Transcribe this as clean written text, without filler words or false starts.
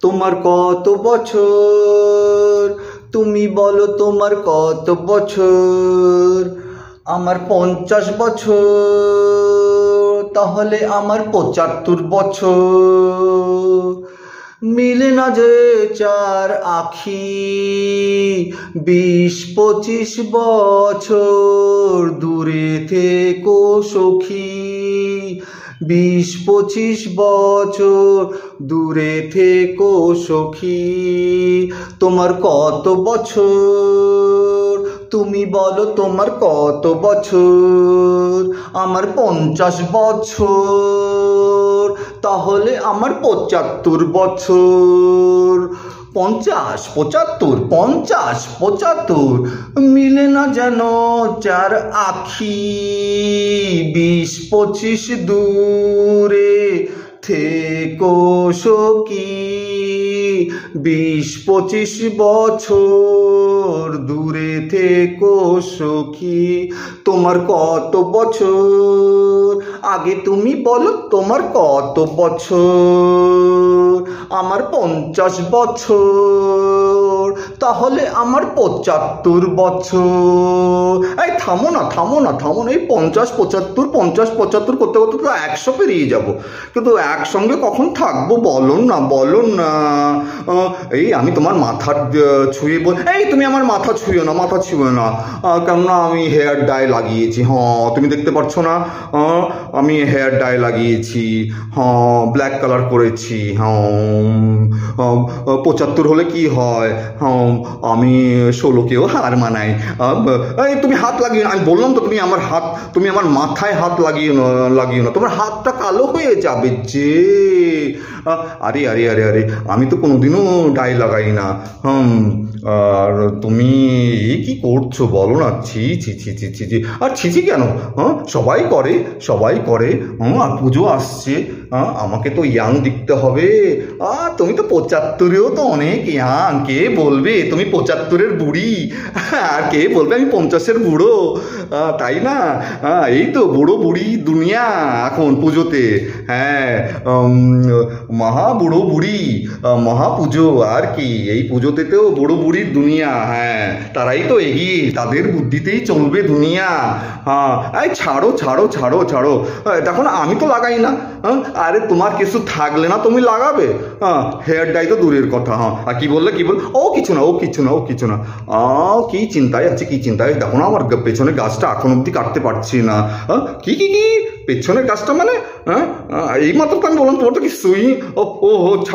তোমার কত বছর, তুমি বলো তোমার কত বছর। আমার 50 বছর, তাহলে আমার 75 বছর। মিলে না যে চার আখি, 20-25 বছর দূরে থেকো সখী। 20-25 বছর দূরে থেকো সখী। তোমার কত বছর, তুমি বলো তোমার কত বছর। আমার 50 বছর, তাহলে আমার 75 বছর। 50, 75, 50, 75 মিলে না যেন চার আখি, 20-25 দূরে থেকো সখী। 20-25 বছর দূরে থেকো সখী। তোমার কত বছর, আগে তুমি বলো তোমার কত বছর। আমার 50 বছর, তাহলে আমার 75 বছর। এই থামো না থামো না থামো না, এই 50-75 50-75 করতে করতে তো 100 পেরিয়ে যাবো, কিন্তু একসঙ্গে কখন থাকবো বলো না বলো না। এই আমি তোমার মাথা ছুঁয়ে এই তুমি আমার মাথা ছুঁয়ো না, মাথা ছুঁয়ো না, কেননা আমি হেয়ার ডাই লাগিয়েছি। হ্যাঁ তুমি দেখতে পাচ্ছ না, আমি হেয়ার ডাই লাগিয়েছি। হ্যাঁ ব্ল্যাক কালার করেছি। হ্যাঁ 75 হলে কি হয়, হ্যাঁ আমি 16কেও হার মানাই। এই তুমি হাত লাগিও না, আমি বললাম তো তুমি আমার মাথায় হাত লাগিও না, তোমার হাতটা কালো হয়ে যাবে যে। আরে আরে আরে আরে আমি তো কোনোদিনও ডাই লাগাই না। আর তুমি কি করছো বলো না। ছি ছি ছি ছি ছি ছি। আর ছিছি কেন, সবাই করে। আর পুজো আসছে, আমাকে তো ইয়াং দেখতে হবে। তুমি তো 75-এও তো অনেক ইয়াং। কে বলবে তুমি 75-এর বুড়ি, আর কে বলবে আমি 50-এর বুড়ো, তাই না? এই তো বুড়ো বুড়ি দুনিয়া এখন পুজোতে। হ্যাঁ মহা বুড়ো বুড়ি মহা পুজো, আর কি এই পুজোতে তো বুড়ো বুড়ির দুনিয়া। হ্যাঁ তারাই তো এগিয়ে, তাদের বুদ্ধিতেই চলবে দুনিয়া। এই ছাড়ো ছাড়ো ছাড়ো ছাড়ো, দেখো না আমি তো লাগাই না। আরে তোমার কিছু থাকলে না তুমি লাগাবে, হেয়ার ডাই তো দূরের কথা। আর কি বললে ও কিছু না কি চিন্তায় আছে, কি চিন্তায়। দেখো না আমার পেছনের গাছটা এখন অব্দি কাটতে পারছি না। কি কি কি পেছনের গাছটা মানে, এই মাত্র তো আমি বললাম তোমার তো কিছুই। ও